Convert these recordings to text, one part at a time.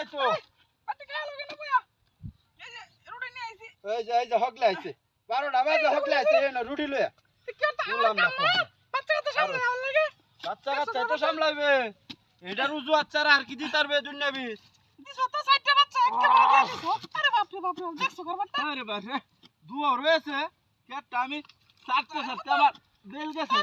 নাই তো এই যে হকলে আইছে 12টা বাজে হকলে আইছে না রুটি লইয়া বললাম না বাচ্চা কাচ্চা তো সামলাইবে এটা রুজু আচ্চারা আর কি দিতারবে দুনিয়াবি আরে বাপ রে দুয়া রয়েছে কেটটা আমি সাতটা আমার বেল গেছে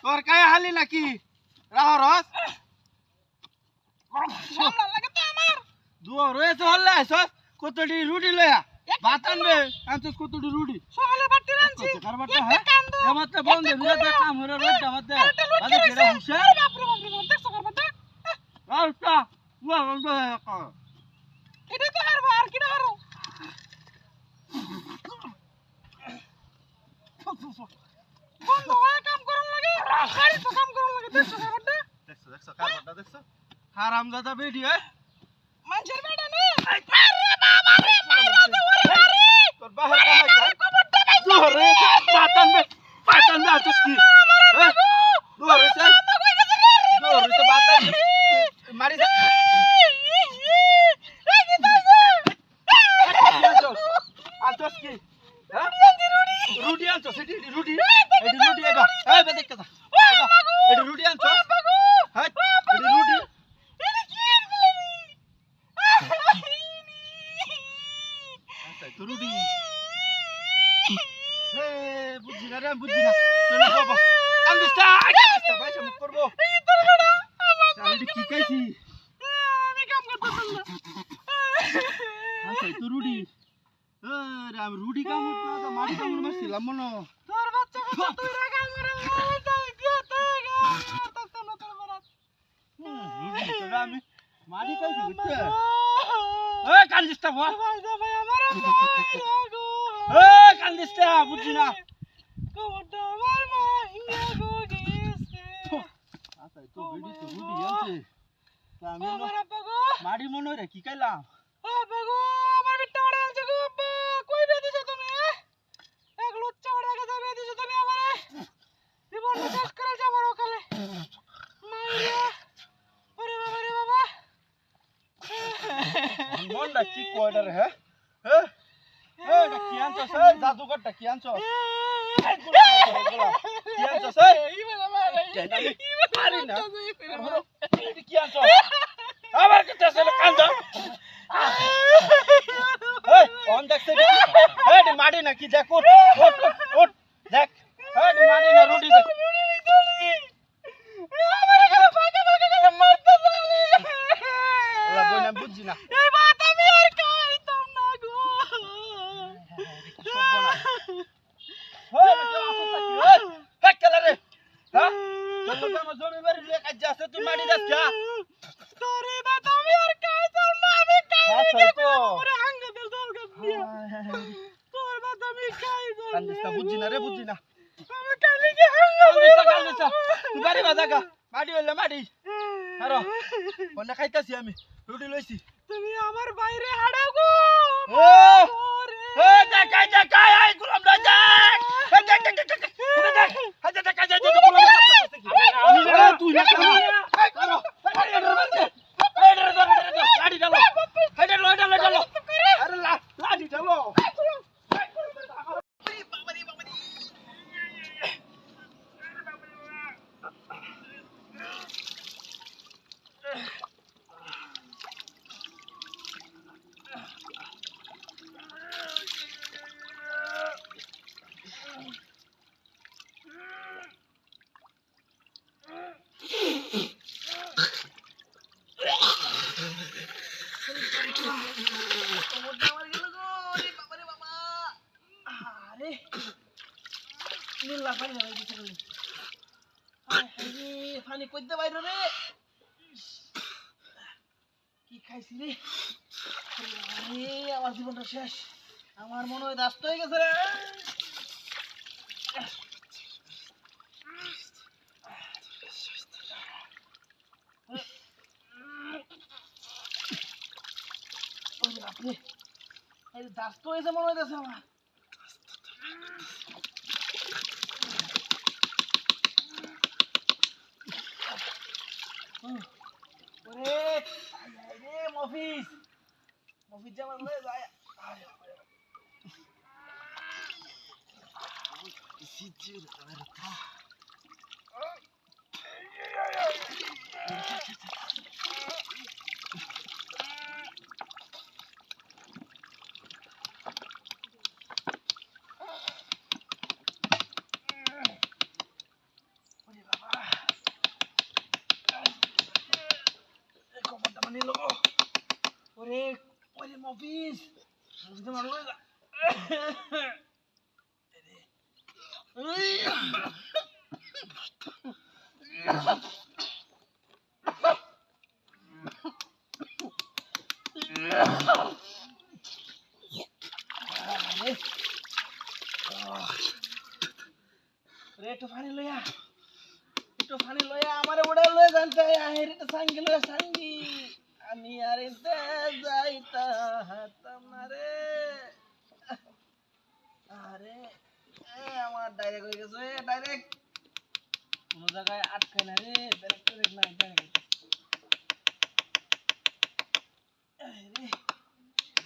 তোর কায়া হালি নাকি রাহরস দুয়া রয়েছে হল্লে আইছস কতটি রুটি লয়া ভাত আনবে আনছস কতটি রুটি সকালে বাড়তে রাঁধছি কারবারটা হ্যাঁ এমাতে বন্ধ বিরাট কাম হরে রোডটা মধ্যে বাদে কেরা হুশে বাপরে বাপরে দেখছো করবাটা আচ্ছা ওয়া বন্ধ এটাই তো হারবো আর কি না হারো বন্ধ হয়ে কাম করন লাগে গাড়ি তো কাম করন লাগে দেখছো করবাটা দেখছো কারবারটা দেখছো হারামজাদা বেডি হ্যাঁ মানুষের বেটা না আরে বাবা রে মাইরা দে ওরে তোর বাহার কামাই কর জোরে পাতান আছিস কি হ্যাঁ জোরে বাতান মারি যা আছিস কি হ্যাঁ রুটি আনছস এটি রুটি এবা এই বে দেখ কথা এটি রুটি আনছস হ্যাঁ এটি রুটি তো রুটি বুঝছি না চলো বাবা কান্দিস্তা ভাই মুখ করবো আমি কি খাইছি আমি কাম করতেছিলাম আচ্ছা তো রুটি আমি রুটি কাম করতে মাটি কাম মারছিলাম মনে তোর বাচ্চা কথা তুই রে কাম করে যাই দিয়া তুই করতেছ না তোর বরাত আমি মাটি খাইছি বুঝতে এই কান্দিস্তা ভাই ভাই আমার গো কান্দিস্তা বুঝছি না কোমরটা আমার মাইয়া গো গেছে আচ্ছা তো রুটি আছে তা আমি আমার আব্বা গো মাটি মনে রে কি খাইলাম আব্বা গো আমার বিট্টা বড় আছে গো আব্বা কই বেদিছো তুমি এক লুচ্চা বড় কাছে বেদিছো তুমি আমারে জীবন শেষ করে যাবো ওকালে মাইয়া ওরে বাবা রে বাবা মনটা কি কয়ডারে হ্যাঁ এটা কি আনছস জাদুঘরটা কি আনছস কি আনছস পারি না কি আনছস আবার কেটে আসলে কান্দ অন দেখছে এই মাটি না কি দেখ ওট দেখ এই মাটি না রুটি দেখ বই না বুঝছি না এই বাত আমি আর খাইতাম না গো তুই মাটি যাস তোরে বাত আমি আর খাইতাম না আমি খাইতাম পুরো হাঙ্গা দিল দলগা দিয়া তোর বাত আমি খাইতাম না বুঝছি না রে বুঝছি না আমি খাইলে কি হাঙ্গা কান্দিস্তা তুই বাড়ি বাজাগা মাটি হইলে মাটি আরো কোনটা খাইতাছি আমি রুটি লইছি তুমি আমার বাইরে হাড়াও গো দেখ এই গুলাম না তুই না লাঠি ডালো আরে লাঠি ডালো পানি কইতে বাইরে রে কি খাইছি রে আমার জীবনটা শেষ আমার মনে হয় দাস্ত হয়ে গেছে রে বাপরে এই দাস্ত হয়েছে মনে হইতেছে আমার লয়ে যায় আরে সিজির আরে তা ওরে ওরে মফিস বুঝতে পারলো না একটু পানি লইয়া আমার ওটা লয়ে জানতে হেরিটা সাঙ্গি লয়ে সাঙ্গি আমি আর এতে যাইতাম না রে আরে আমার ডাইরেক্ট হয়ে গেছে ডাইরেক্ট কোনো জায়গায় আটকে না রে ডাইরেক্ট না ডাইরেক্ট রে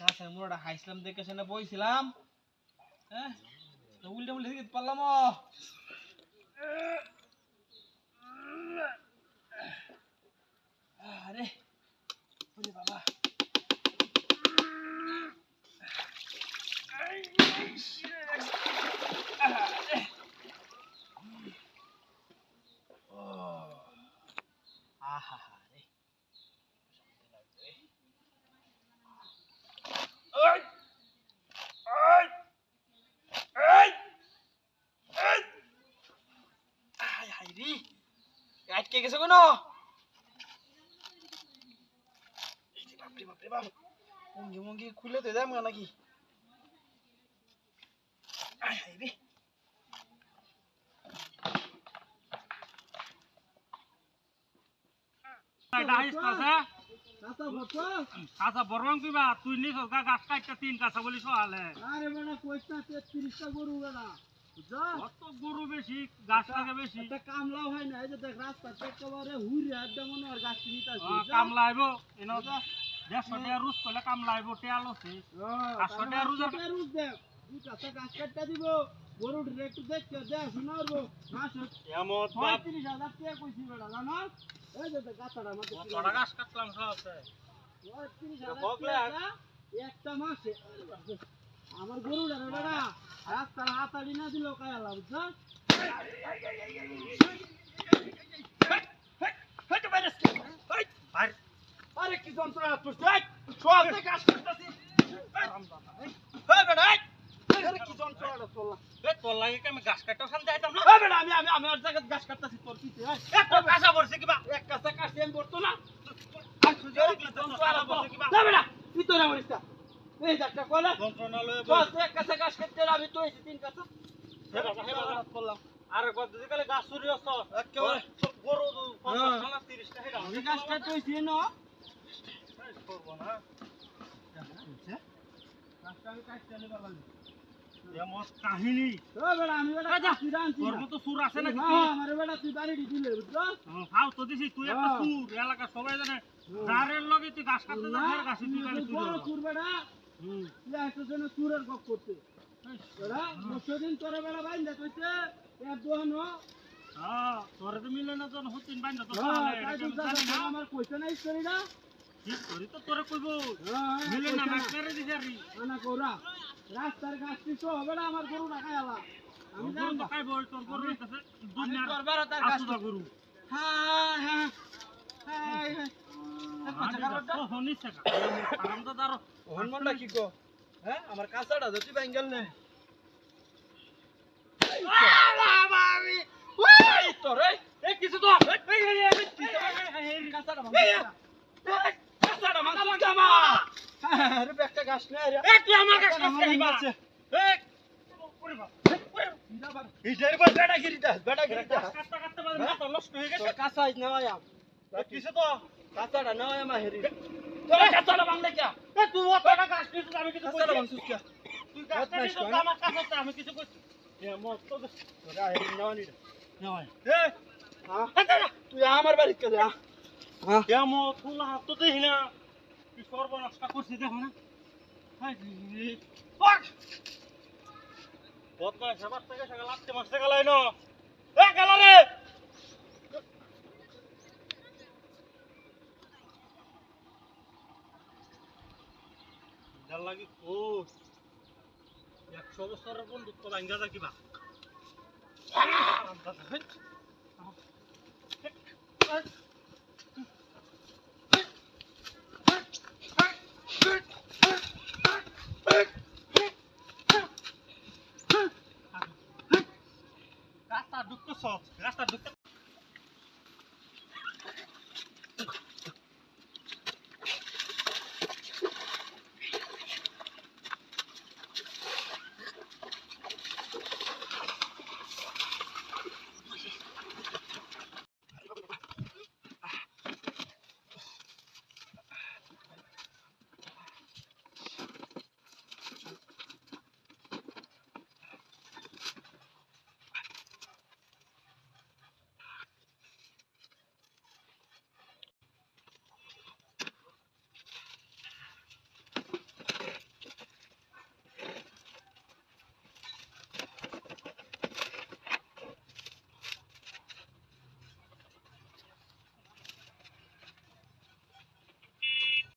গাছের মুড়াটা খাইছিলাম দেখে সেখানে বইছিলাম হ্যাঁ উল্টে উল্টে দিকে পারলাম আরে ওরে বাবা আহা রে ওই ওই ওই আয় হাই রে আটকে গেছে কোনো বাপরে বাপরে বাপ মুঙ্গি মুঙ্গি খুলে তো যাবো নাকি আয় হাই রে আচ্ছা বরং কিবা তুই নিস গাছ কাটটা 3 কাছা বলি সহালে আরে বেটা কইতা 33টা গরু বেটা বুঝছো কত গরু বেশি গাছ লাগে বেশি এটা কামলাও হয় না এই যে দেখ রাস্তা একেবারে হুইরে একদম মনে হয় গাছ নিতাছি কামলা আইব এনো 150 টাকা রুজ করলে কামলা আইব টেয়াল আছে 500 টাকা রুজ দেখ দুই কাছা গাছ কাটটা দিব গরু একটু দেখতে দে শোনাবো মাস এমত 35000 টাকা কইছি বেটা জানো এই যে গাছটা মধ্যে কতটা গাছ কাটলাম সব আছে 35000 টাকা একটা মাসে আমার গরুটা রে বেটা রাস্তার হাতাড়ি না দিলেও কায়ালা বুঝছো আরে কি যন্ত্রণা করছিস সব থেকে কাজ করতেছি বেটা আরে কি যন্ত্রণা চললা তোর লাগে কি আমি গাছ কাটতে খান যাইতাম না বেটা আমি আর জায়গা গাছ কাটতেছি তোর পিছে একটা কাঁচা পড়ছে কিবা এক কাছে কাছে আমি করতো না যন্ত্রণা পড়ছে কিবা না বেটা তুই তো না মরিস না এই একটা কলা যন্ত্রণা লয়ে বস এক কাছে গাছ কাটতে আমি তো এই 3 কাছে করলাম আরে গদ্দি কালে গাছ চুরি হচ্ছে একেবারে সব গরু 50 টাকা 30 টাকা আমি গাছ কাটতে হইছি না করব না গাছটা আমি কাটতে আনি বাবা এমন কাহিনী ও বেটা আমি বেটা কাটি রানছি তোর মতো সুর আছে নাকি হ্যাঁ আমার বেটা তুই বাড়ি দিলে বুঝছো ফাও তো দিছি তুই একটা সুর এলাকা সবাই জানে যারের লগে তুই গাছ কাটতে যা ফের গাছ তুই কাটে বড় সুর বেটা তুই একটা জন সুরের গপ করতে বেটা মসদিন তোরে বেটা বাইন্দা কইছে এর দোহানো হ্যাঁ তোরে তো মিলে না জন হতিন বাইন্দা তো হ্যাঁ সালে তাই তো জানি না আমার কইছে না স্টোরিটা ঠিক করি তো তোরে কইবো হ্যাঁ মিলে না না করে দিছি আরি আনা কোরা রাস্তার গাছ কিছু হবে না আমার গরু রাখাই আলা আমি গরু জানি তো খাইবো তোর গরু কাছে দুনিয়ার তোর বেড়া তার গাছ আসুদা গরু হ্যাঁ হ্যাঁ হ্যাঁ ও হনিস টাকা আরাম তো দারো হনমনটা কি কো হ্যাঁ আমার কাঁচাটা যদি বেঙ্গল নে বাবামি ওই তোরে এ কিছু তো এই কাঁচাটা ভাঙ কাঁচাটা ভাঙ জামা আরে একটা গাছ নে রে এ তুই আমার কাছে খাইবা এ ওরে বাপ ইটার পর বেটা গিরিটা কাটতে কাটতে বাদ না তো নষ্ট হয়ে গেছে কাঁচা ইজ না আয়া কিছু তো কাঁচাটা না আয়া মাহেরি তোরে কাঁচাটা ভাঙ দে কে এ তুই ও টাকা গাছ দিছিস আমি কিছু কাঁচাটা কইছি ভাঙছিস কে তুই গাছ দিছিস তো আমার কাছে আমি কিছু কইছি এ মত তো তোরা হেরি নাওনি নয় এ হ্যাঁ তুই আমার বাড়িতে কে যা হ্যাঁ এ মত ফুলা হাত তো দেই না তুই সর্বনাশটা করছিস দেখো না বদমাইশ আবার থেকে সকাল লাত্তি মারতে গেলাই না এ গেল রে যার লাগি ও 100 বছরের বন্ধুত্ব ভাঙ্গা যায় কিবা রাস্তা ঢুকতেছ রাস্তা ঢুকতে